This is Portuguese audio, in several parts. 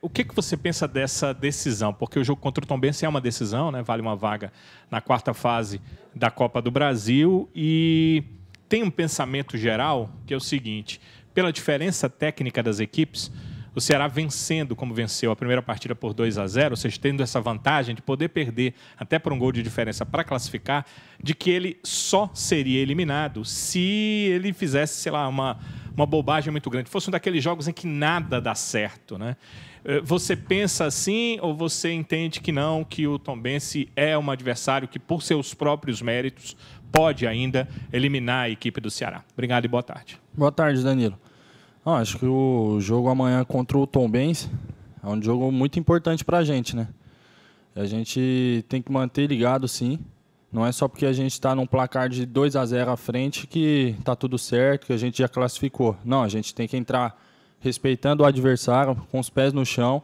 O que você pensa dessa decisão? Porque o jogo contra o Tombense é uma decisão, né? Vale uma vaga na quarta fase da Copa do Brasil e tem um pensamento geral que é o seguinte: pela diferença técnica das equipes, o Ceará vencendo como venceu a primeira partida por 2-0, ou seja, tendo essa vantagem de poder perder até por um gol de diferença para classificar, de que ele só seria eliminado se ele fizesse, sei lá, uma bobagem muito grande. Fosse um daqueles jogos em que nada dá certo, né? Você pensa assim ou você entende que não, que o Tombense é um adversário que, por seus próprios méritos, pode ainda eliminar a equipe do Ceará? Obrigado e boa tarde. Boa tarde, Danilo. Acho que o jogo amanhã contra o Tombense é um jogo muito importante para a gente, né? A gente tem que manter ligado, sim. Não é só porque a gente está num placar de 2-0 à frente que está tudo certo, que a gente já classificou. Não, a gente tem que entrar respeitando o adversário, com os pés no chão,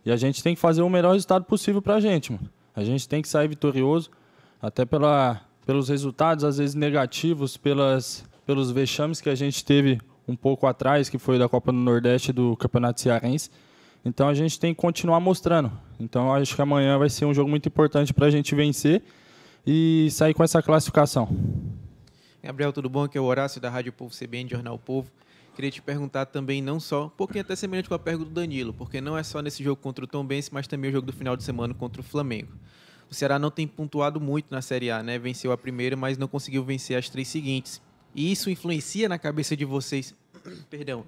e a gente tem que fazer o melhor resultado possível para a gente, mano. A gente tem que sair vitorioso, até pelos resultados, às vezes negativos, pelos vexames que a gente teve um pouco atrás, que foi da Copa do Nordeste do Campeonato Cearense. Então a gente tem que continuar mostrando. Então acho que amanhã vai ser um jogo muito importante para a gente vencer e sair com essa classificação. Gabriel, tudo bom? Aqui é o Horácio da Rádio Povo CBN, Jornal Povo. Queria te perguntar também, não só, um pouquinho até semelhante com a pergunta do Danilo, porque não é só nesse jogo contra o Tombense, mas também o jogo do final de semana contra o Flamengo. O Ceará não tem pontuado muito na Série A, né? Venceu a primeira, mas não conseguiu vencer as 3 seguintes. E isso influencia na cabeça de vocês,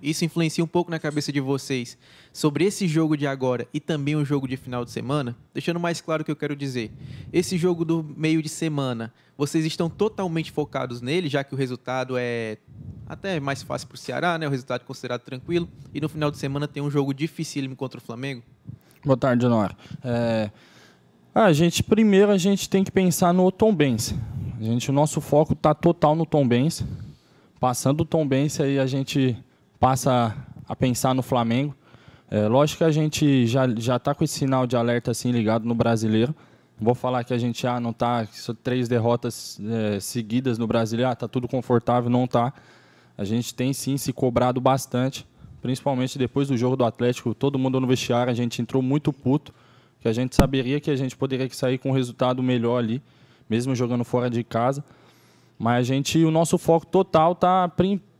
isso influencia um pouco na cabeça de vocês sobre esse jogo de agora e também o jogo de final de semana? Deixando mais claro o que eu quero dizer. Esse jogo do meio de semana, vocês estão totalmente focados nele, já que o resultado é até mais fácil para o Ceará, né? O resultado é considerado tranquilo. E no final de semana tem um jogo dificílimo contra o Flamengo? Boa tarde, Honório. Primeiro a gente tem que pensar no Tombense. O nosso foco está total no Tombense. Passando o Tombense, aí a gente passa a pensar no Flamengo. Lógico que a gente já está com esse sinal de alerta assim ligado no Brasileiro. Vou falar que a gente não está, 3 derrotas seguidas no Brasileiro, está tudo confortável, não está. A gente tem sim se cobrado bastante, principalmente depois do jogo do Atlético. Todo mundo no vestiário, a gente entrou muito puto, que a gente saberia que a gente poderia sair com um resultado melhor ali, mesmo jogando fora de casa. Mas o nosso foco total está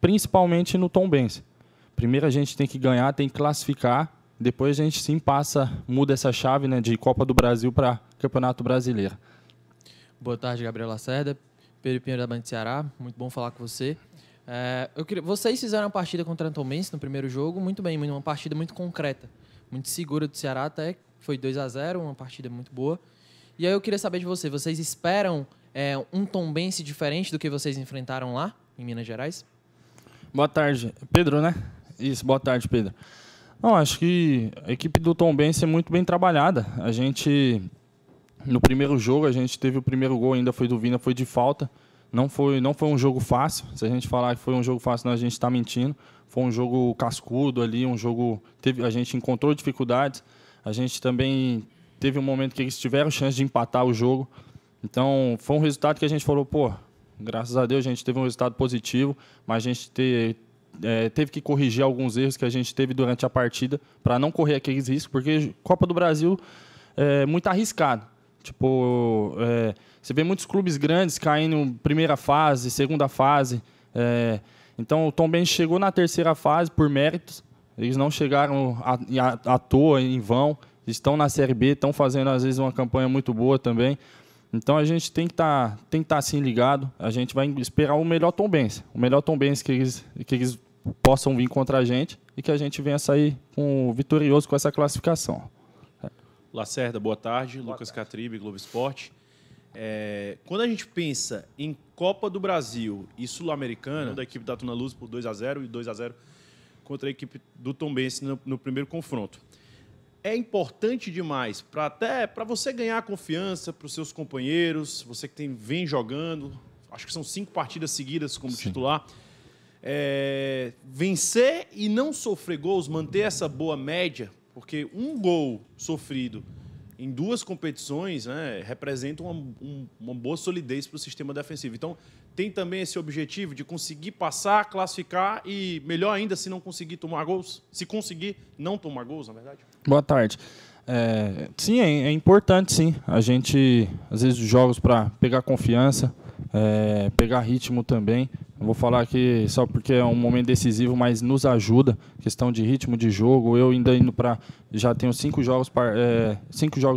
principalmente no Tombense. Primeiro a gente tem que ganhar, tem que classificar. Depois a gente sim muda essa chave, né, de Copa do Brasil para Campeonato Brasileiro. Boa tarde, Gabriel Lacerda, Pedro Pinheiro da Band Ceará. Muito bom falar com você. Vocês fizeram a partida contra o Tombense no primeiro jogo muito bem, uma partida muito concreta, muito segura do Ceará, até foi 2-0, uma partida muito boa. E aí eu queria saber de vocês esperam um Tombense diferente do que vocês enfrentaram lá, em Minas Gerais? Boa tarde. Pedro, né? Isso, boa tarde, Pedro. Não, acho que a equipe do Tombense é muito bem trabalhada. No primeiro jogo, a gente teve o primeiro gol, ainda foi do Vina, foi de falta. Não foi um jogo fácil. Se a gente falar que foi um jogo fácil, a gente está mentindo. Foi um jogo cascudo ali, a gente encontrou dificuldades. A gente também teve um momento que eles tiveram chance de empatar o jogo. Então, foi um resultado que a gente falou, graças a Deus a gente teve um resultado positivo, mas a gente teve que corrigir alguns erros que a gente teve durante a partida para não correr aqueles riscos, porque Copa do Brasil é muito arriscado. Você vê muitos clubes grandes caindo primeira fase, segunda fase. Então, o Tombense chegou na terceira fase por méritos. Eles não chegaram à toa, em vão. Estão na Série B, estão fazendo, às vezes, uma campanha muito boa também. Então, a gente tem que estar assim ligado. A gente vai esperar o melhor Tombense. O melhor Tombense que eles possam vir contra a gente e que a gente venha sair vitorioso com essa classificação. Lacerda, boa tarde. Lucas Catribe, Globo Esporte. Quando a gente pensa em Copa do Brasil e Sul-Americana, da equipe da Tuna Luz por 2-0 e 2-0 contra a equipe do Tombense no primeiro confronto. É importante demais para você ganhar confiança para os seus companheiros, você que vem jogando, acho que são 5 partidas seguidas como titular, vencer e não sofrer gols, manter essa boa média, porque um gol sofrido em 2 competições, né, representa uma boa solidez para o sistema defensivo. Então, tem também esse objetivo de conseguir passar, classificar e, melhor ainda, se não conseguir tomar gols, se conseguir não tomar gols, na verdade? Boa tarde. Sim, é importante, sim. A gente, às vezes, jogos para pegar confiança, pegar ritmo também. Não vou falar aqui só porque é um momento decisivo, mas nos ajuda. Questão de ritmo de jogo. Eu ainda indo para... Já tenho 5 jogos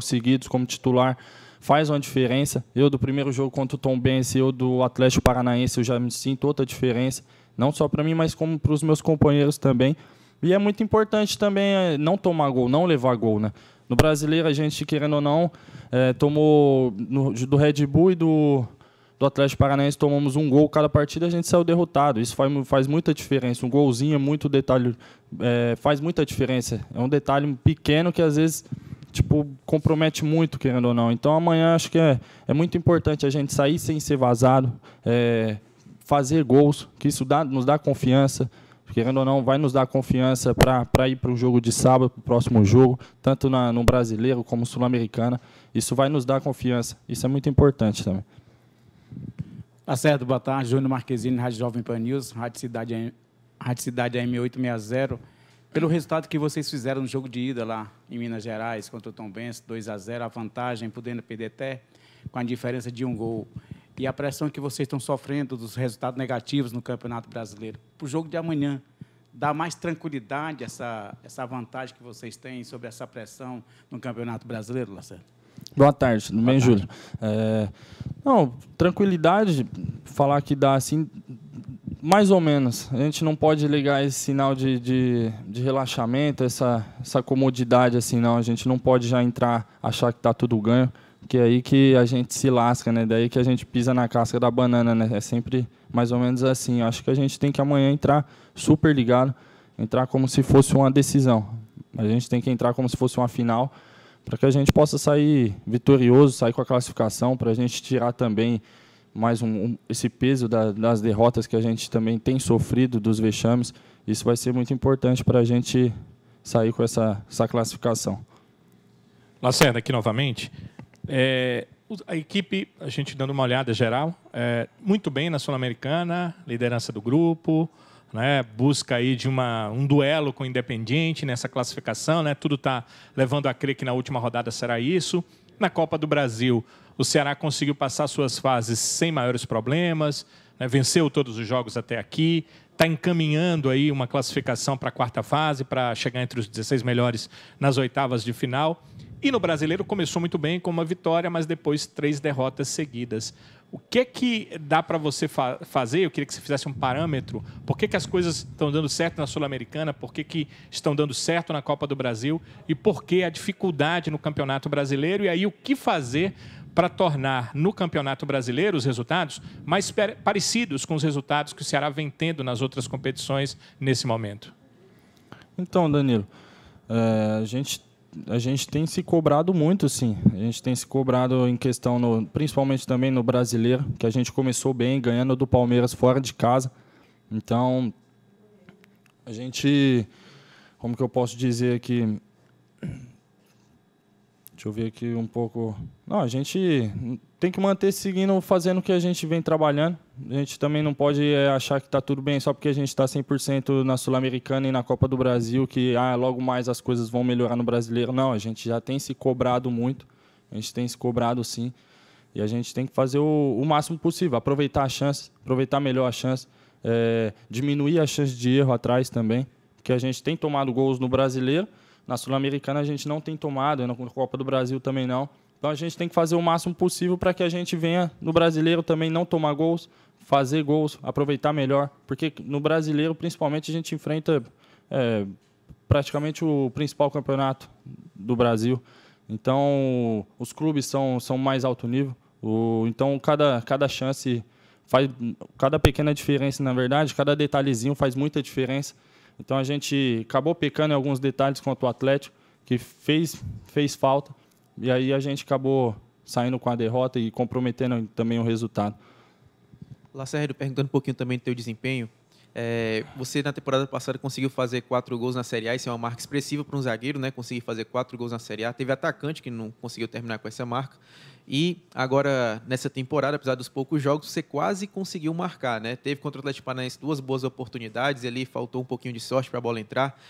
seguidos como titular. Faz uma diferença. Eu, do primeiro jogo contra o Tombense, eu do Atlético Paranaense, eu já me sinto outra diferença. Não só para mim, mas como para os meus companheiros também. E é muito importante também não tomar gol, não levar gol, né? No Brasileiro, a gente, querendo ou não, tomou do Red Bull e do Atlético Paranaense, tomamos um gol cada partida, a gente saiu derrotado. Isso faz muita diferença. Um golzinho é muito detalhe, faz muita diferença. É um detalhe pequeno que, às vezes, compromete muito, querendo ou não. Então, amanhã, acho que é muito importante a gente sair sem ser vazado, fazer gols, que isso nos dá confiança. Querendo ou não, vai nos dar confiança para ir para o jogo de sábado, para o próximo jogo, tanto no Brasileiro como Sul-Americana. Isso vai nos dar confiança. Isso é muito importante também. Tá certo, boa tarde. Júnior Marquezine, Rádio Jovem Pan News, Rádio Cidade AM860. Pelo resultado que vocês fizeram no jogo de ida lá em Minas Gerais, contra o Tombense, 2-0, a vantagem, podendo perder até com a diferença de 1 gol. E a pressão que vocês estão sofrendo dos resultados negativos no Campeonato Brasileiro. Para o jogo de amanhã, dá mais tranquilidade essa vantagem que vocês têm sobre essa pressão no Campeonato Brasileiro, Lacerda? Boa tarde, tudo bem, Júlio? Não, tranquilidade, falar que dá assim, mais ou menos. A gente não pode ligar esse sinal de relaxamento, essa comodidade assim, não. A gente não pode já entrar, achar que está tudo ganho. Que é aí que a gente se lasca, né? Daí que a gente pisa na casca da banana, né? É sempre mais ou menos assim. Eu acho que a gente tem que amanhã entrar super ligado, entrar como se fosse uma decisão. A gente tem que entrar como se fosse uma final, para que a gente possa sair vitorioso, sair com a classificação, para a gente tirar também mais esse peso das derrotas que a gente também tem sofrido, dos vexames. Isso vai ser muito importante para a gente sair com essa classificação. Lacerda, aqui novamente. A equipe, a gente dando uma olhada geral, muito bem na Sul-Americana, liderança do grupo, né, busca aí de um duelo com o Independiente nessa classificação, né, tudo está levando a crer que na última rodada será isso. Na Copa do Brasil, o Ceará conseguiu passar suas fases sem maiores problemas, né, venceu todos os jogos até aqui, está encaminhando aí uma classificação para a 4ª fase, para chegar entre os 16 melhores nas 8avas de final. E no Brasileiro começou muito bem com uma vitória, mas depois 3 derrotas seguidas. O que dá para você fazer? Eu queria que você fizesse um parâmetro. Por que as coisas estão dando certo na Sul-Americana? Por que estão dando certo na Copa do Brasil? E por que a dificuldade no Campeonato Brasileiro? E aí o que fazer para tornar no Campeonato Brasileiro os resultados mais parecidos com os resultados que o Ceará vem tendo nas outras competições nesse momento? Então, Danilo, a gente tem se cobrado muito, sim. A gente tem se cobrado em questão, principalmente também no Brasileiro, que a gente começou bem, ganhando do Palmeiras fora de casa. Então, a gente, como que eu posso dizer aqui? Deixa eu ver aqui um pouco. Não, a gente tem que manter seguindo, fazendo o que a gente vem trabalhando. A gente também não pode achar que está tudo bem só porque a gente está 100% na Sul-Americana e na Copa do Brasil, que logo mais as coisas vão melhorar no Brasileiro. Não, a gente já tem se cobrado muito, a gente tem se cobrado sim, e a gente tem que fazer o máximo possível, aproveitar a chance, aproveitar melhor a chance, diminuir a chance de erro atrás também, porque a gente tem tomado gols no Brasileiro, na Sul-Americana a gente não tem tomado, na Copa do Brasil também não. Então a gente tem que fazer o máximo possível para que a gente venha no Brasileiro também não tomar gols, fazer gols, aproveitar melhor. Porque no Brasileiro, principalmente, a gente enfrenta praticamente o principal campeonato do Brasil. Então os clubes são mais alto nível. Então cada chance faz, cada pequena diferença, na verdade, cada detalhezinho faz muita diferença. Então a gente acabou pecando em alguns detalhes contra o Atlético, que fez falta, e aí a gente acabou saindo com a derrota e comprometendo também o resultado. Lacerda, perguntando um pouquinho também do teu desempenho, Você, na temporada passada, conseguiu fazer 4 gols na Série A. Isso é uma marca expressiva para um zagueiro, né? Conseguir fazer 4 gols na Série A. Teve atacante que não conseguiu terminar com essa marca. E agora, nessa temporada, apesar dos poucos jogos, você quase conseguiu marcar, né? Teve contra o Atlético Paranaense 2 boas oportunidades. Ali faltou um pouquinho de sorte para a bola entrar.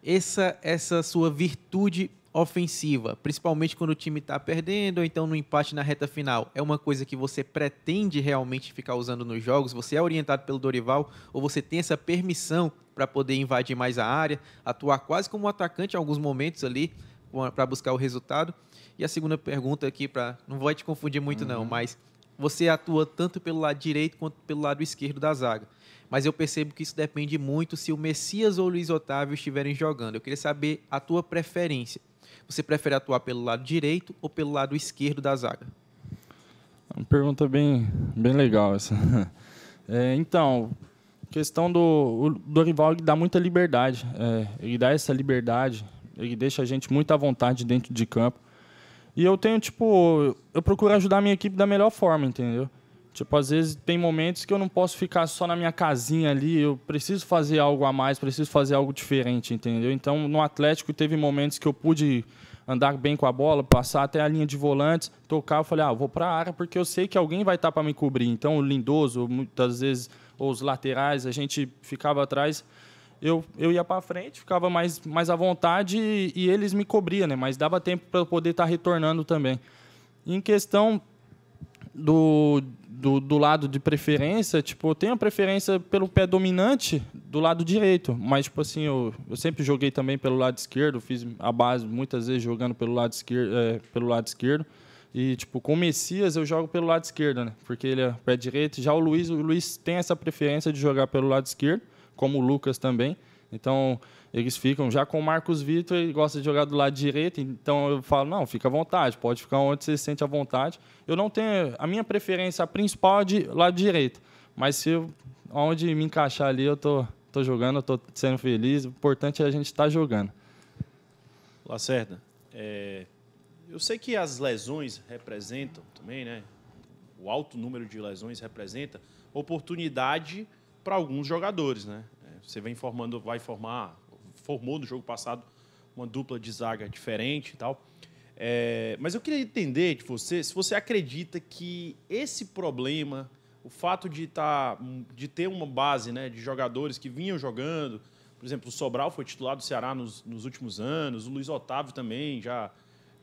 Essa sua virtude ofensiva, principalmente quando o time está perdendo ou então no empate na reta final, é uma coisa que você pretende realmente ficar usando nos jogos? Você é orientado pelo Dorival ou você tem essa permissão para poder invadir mais a área, atuar quase como um atacante em alguns momentos ali para buscar o resultado? E a segunda pergunta aqui, não vou te confundir muito não, mas você atua tanto pelo lado direito quanto pelo lado esquerdo da zaga. Mas eu percebo que isso depende muito se o Messias ou o Luiz Otávio estiverem jogando. Eu queria saber a tua preferência. Você prefere atuar pelo lado direito ou pelo lado esquerdo da zaga? Uma pergunta bem legal essa. Então, questão do Dorival, ele dá muita liberdade. Ele dá essa liberdade, ele deixa a gente muito à vontade dentro de campo. E eu procuro ajudar a minha equipe da melhor forma, entendeu? Às vezes tem momentos que eu não posso ficar só na minha casinha ali, eu preciso fazer algo a mais, preciso fazer algo diferente, entendeu? Então, no Atlético, teve momentos que eu pude andar bem com a bola, passar até a linha de volantes, tocar, eu falei, eu vou para a área porque eu sei que alguém vai estar para me cobrir. Então, o Lindoso, muitas vezes, ou os laterais, a gente ficava atrás, eu ia para frente, ficava mais à vontade e eles me cobriam, né? Mas dava tempo para eu poder estar retornando também. Em questão do lado de preferência, eu tenho a preferência pelo pé dominante do lado direito, mas eu sempre joguei também pelo lado esquerdo, fiz a base muitas vezes jogando pelo lado esquerdo, e com o Messias eu jogo pelo lado esquerdo, né? Porque ele é pé direito. Já o Luiz tem essa preferência de jogar pelo lado esquerdo, como o Lucas também. Então, eles ficam, já com o Marcos Vitor, ele gosta de jogar do lado direito, então eu falo, não, fica à vontade, pode ficar onde você se sente à vontade. Eu não tenho, a minha preferência principal é de lado direito, mas onde me encaixar ali, eu tô jogando, eu tô sendo feliz, o importante é a gente estar jogando. Lacerda, eu sei que as lesões representam também, né? O alto número de lesões representa oportunidade para alguns jogadores, né? Você formou no jogo passado uma dupla de zaga diferente e tal. Mas eu queria entender de você, se você acredita que esse problema, o fato de ter uma base, né, de jogadores que vinham jogando, por exemplo, o Sobral foi titular do Ceará nos últimos anos, o Luiz Otávio também já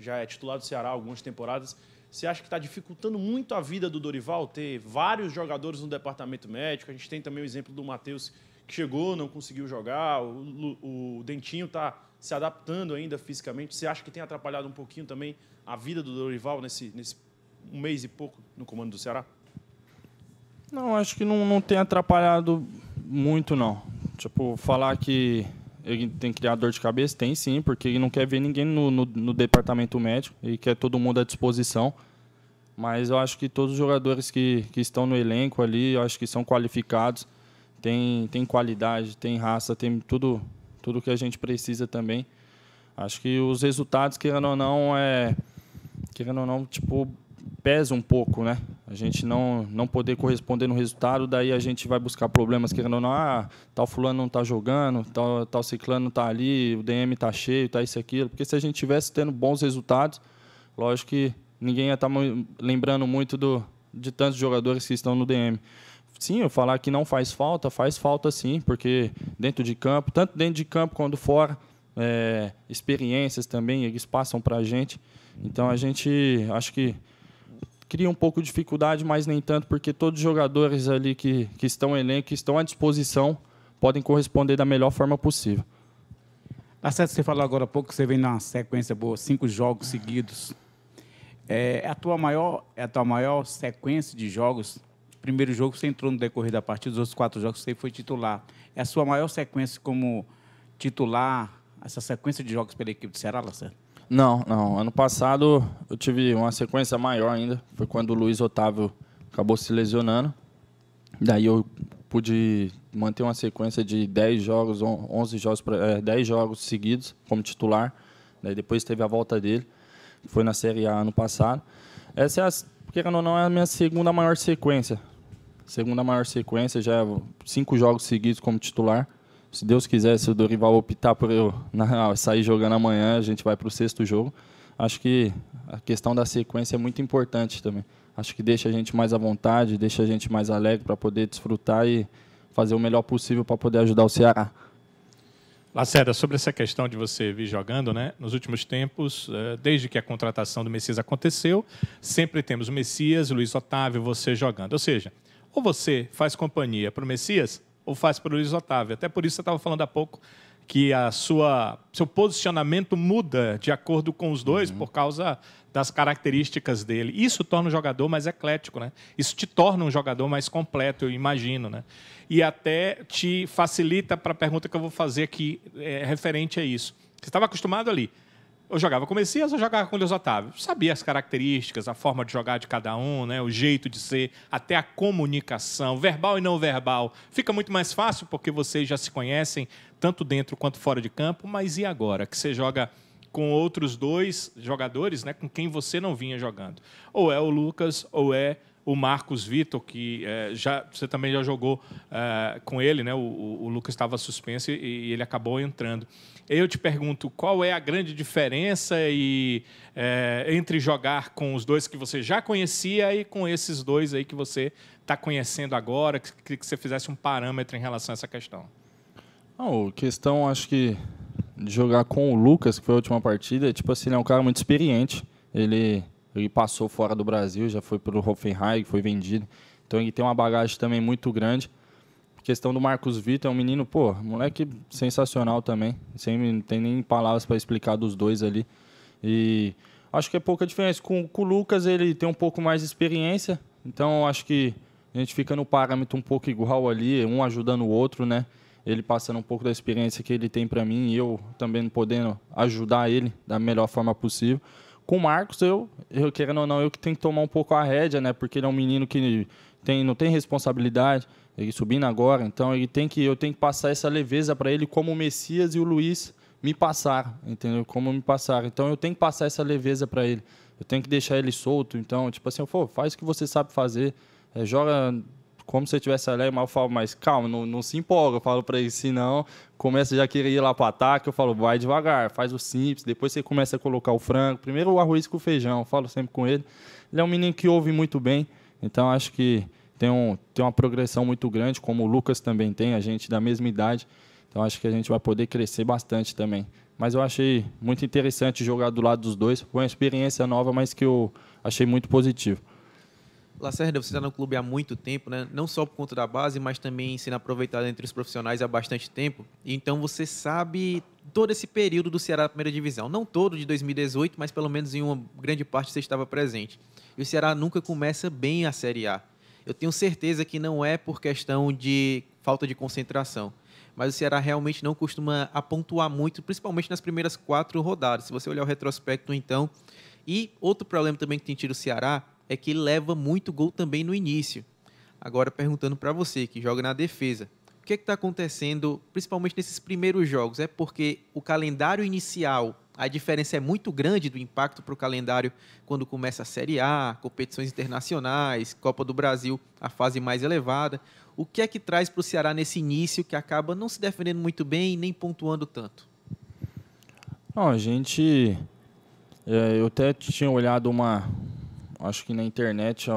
é titular do Ceará há algumas temporadas. Você acha que está dificultando muito a vida do Dorival ter vários jogadores no departamento médico? A gente tem também o exemplo do Matheus, que chegou, não conseguiu jogar, o Dentinho está se adaptando ainda fisicamente. Você acha que tem atrapalhado um pouquinho também a vida do Dorival nesse um mês e pouco no comando do Ceará? Não, acho que não tem atrapalhado muito, não. Falar que ele tem criado dor de cabeça, tem sim, porque ele não quer ver ninguém no departamento médico, ele quer todo mundo à disposição. Mas eu acho que todos os jogadores que estão no elenco ali, eu acho que são qualificados, tem qualidade, tem raça, tem tudo que a gente precisa também. Acho que os resultados, querendo ou não, pesa um pouco, né? A gente não poder corresponder no resultado, daí a gente vai buscar problemas, querendo ou não, tal fulano não está jogando, tal ciclano não está ali, o DM está cheio, está isso e aquilo. Porque se a gente estivesse tendo bons resultados, lógico que ninguém ia estar lembrando muito de tantos jogadores que estão no DM. Sim, eu falar que não faz falta sim, porque dentro de campo, tanto dentro de campo quanto fora, experiências também, eles passam para a gente. Então, a gente, acho que cria um pouco de dificuldade, mas nem tanto, porque todos os jogadores ali que estão no elenco, que estão à disposição, podem corresponder da melhor forma possível. Lacerda, você falou agora há pouco que você vem numa sequência boa, 5 jogos seguidos. É a tua maior sequência de jogos? Primeiro jogo você entrou no decorrer da partida, os outros 4 jogos você foi titular. É a sua maior sequência como titular, essa sequência de jogos pela equipe do Ceará, Lacerda? Não. Ano passado eu tive uma sequência maior ainda. Foi quando o Luiz Otávio acabou se lesionando. Daí eu pude manter uma sequência de 10 jogos, 11 jogos, 10 jogos seguidos como titular. Daí depois teve a volta dele, que foi na Série A ano passado. Essa querendo ou não, é a minha segunda maior sequência. segunda maior sequência, já 5 jogos seguidos como titular. Se Deus quiser, se o Dorival optar por eu sair jogando amanhã, a gente vai para o 6º jogo. Acho que a questão da sequência é muito importante também. Acho que deixa a gente mais à vontade, deixa a gente mais alegre para poder desfrutar e fazer o melhor possível para poder ajudar o Ceará. Lacerda, sobre essa questão de você vir jogando, né? Nos últimos tempos, desde que a contratação do Messias aconteceu, sempre temos o Messias, o Luiz Otávio, você jogando. Ou seja, ou você faz companhia para o Messias, ou faz para o Luiz Otávio. Até por isso você estava falando há pouco que seu posicionamento muda de acordo com os dois por causa das características dele. Isso torna o jogador mais eclético, né? Isso te torna um jogador mais completo, eu imagino, né? E até te facilita para a pergunta que eu vou fazer aqui referente a isso. Você estava acostumado ali. Eu jogava com o Messias ou jogava com o Luiz Otávio? Sabia as características, a forma de jogar de cada um, né? O jeito de ser, até a comunicação, verbal e não verbal. Fica muito mais fácil porque vocês já se conhecem, tanto dentro quanto fora de campo. Mas e agora? Que você joga com outros 2 jogadores, né? Com quem você não vinha jogando. Ou é o Lucas, ou é o Marcos Vitor, que você também já jogou com ele, né? O Lucas estava suspenso e ele acabou entrando. Eu te pergunto, qual é a grande diferença entre jogar com os 2 que você já conhecia e com esses 2 aí que você está conhecendo agora? Que você fizesse um parâmetro em relação a essa questão. A questão, acho que, de jogar com o Lucas, que foi a última partida, tipo assim, ele é um cara muito experiente. Ele passou fora do Brasil, já foi para o Hoffenheim, foi vendido. Então ele tem uma bagagem também muito grande. A questão do Marcos Vitor é um menino, moleque sensacional também. Não tem nem palavras para explicar dos 2 ali. E acho que é pouca diferença. Com o Lucas, ele tem um pouco mais de experiência. Então acho que a gente fica no parâmetro um pouco igual ali, um ajudando o outro, né? Ele passando um pouco da experiência que ele tem para mim e eu também podendo ajudar ele da melhor forma possível. Com o Marcos, eu querendo ou não, eu que tenho que tomar um pouco a rédea, né? Porque ele é um menino que não tem responsabilidade, ele subindo agora, então eu tenho que passar essa leveza para ele, como o Messias e o Luiz me passaram, entendeu? Como me passaram. Então eu tenho que passar essa leveza para ele. Eu tenho que deixar ele solto. Então, tipo assim, faz o que você sabe fazer, joga como se eu tivesse alegre, mas eu falo, mas calma, não se empolga, eu falo para ele, senão começa já a querer ir lá para o ataque, eu falo, vai devagar, faz o simples, depois você começa a colocar o frango, primeiro o arroz com o feijão, eu falo sempre com ele. Ele é um menino que ouve muito bem, então acho que tem uma progressão muito grande, como o Lucas também tem, a gente da mesma idade, então acho que a gente vai poder crescer bastante também. Mas eu achei muito interessante jogar do lado dos 2, foi uma experiência nova, mas que eu achei muito positivo. Lacerda, você está no clube há muito tempo, né? Não só por conta da base, mas também sendo aproveitado entre os profissionais há bastante tempo. Então você sabe todo esse período do Ceará na primeira divisão. Não todo de 2018, mas pelo menos em uma grande parte você estava presente. E o Ceará nunca começa bem a Série A. Eu tenho certeza que não é por questão de falta de concentração. Mas o Ceará realmente não costuma pontuar muito, principalmente nas primeiras 4 rodadas. Se você olhar o retrospecto, então. E outro problema também que tem tido o Ceará é que ele leva muito gol também no início. Agora, perguntando para você, que joga na defesa, o que está acontecendo, principalmente nesses primeiros jogos? É porque o calendário inicial, a diferença é muito grande do impacto para o calendário quando começa a Série A, competições internacionais, Copa do Brasil, a fase mais elevada. O que é que traz para o Ceará nesse início que acaba não se defendendo muito bem e nem pontuando tanto? Não, eu até tinha olhado acho que na internet,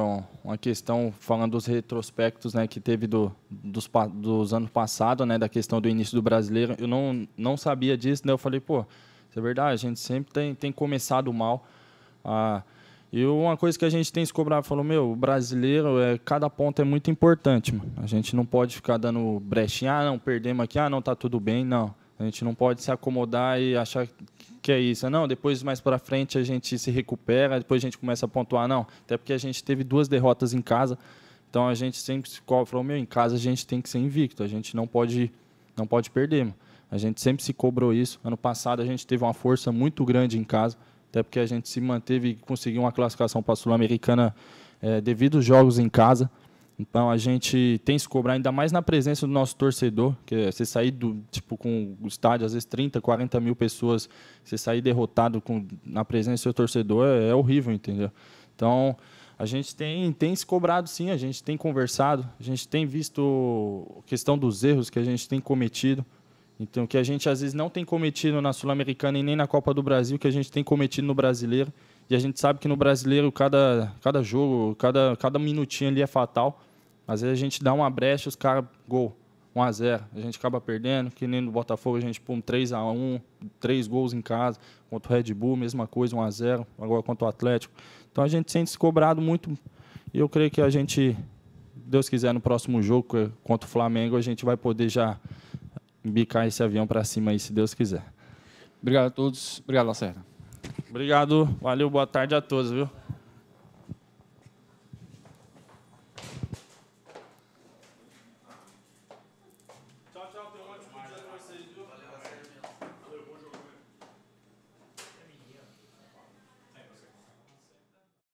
uma questão falando dos retrospectos, né, que teve dos anos passados, né, da questão do início do Brasileiro. Eu não sabia disso, né? Eu falei, isso é verdade, a gente sempre tem começado mal. E uma coisa que a gente tem se cobrado, falou, o brasileiro, cada ponto é muito importante, mano. A gente não pode ficar dando brechinha, não, perdemos aqui, não, tá tudo bem, não. A gente não pode se acomodar e achar que é isso. Não, depois mais para frente a gente se recupera, depois a gente começa a pontuar. Não, até porque a gente teve 2 derrotas em casa, então a gente sempre se cobra, falou, em casa a gente tem que ser invicto, a gente não pode perder. Mano. A gente sempre se cobrou isso. Ano passado a gente teve uma força muito grande em casa, até porque a gente se manteve e conseguiu uma classificação para a Sul-Americana devido aos jogos em casa. Então a gente tem que se cobrar ainda mais na presença do nosso torcedor, que é você sair com o estádio, às vezes 30, 40 mil pessoas, você sair derrotado na presença do seu torcedor é horrível, entendeu? Então A gente tem se cobrado, sim, a gente tem conversado, a gente tem visto a questão dos erros que a gente tem cometido. Então, que a gente às vezes não tem cometido na Sul-Americana e nem na Copa do Brasil, que a gente tem cometido no Brasileiro. E a gente sabe que no Brasileiro cada jogo, cada minutinho ali é fatal. Às vezes a gente dá uma brecha, os caras, gol, 1-0. A gente acaba perdendo, que nem no Botafogo a gente põe 3-1, 3 gols em casa. Contra o Red Bull, mesma coisa, 1-0. Agora contra o Atlético. Então a gente tem se cobrado muito. E eu creio que a gente, Deus quiser, no próximo jogo contra o Flamengo, a gente vai poder já bicar esse avião para cima aí, se Deus quiser. Obrigado a todos. Obrigado, Lacerda. Obrigado. Valeu, boa tarde a todos, viu? Tchau, tchau. Tenha um ótimo dia para vocês, viu?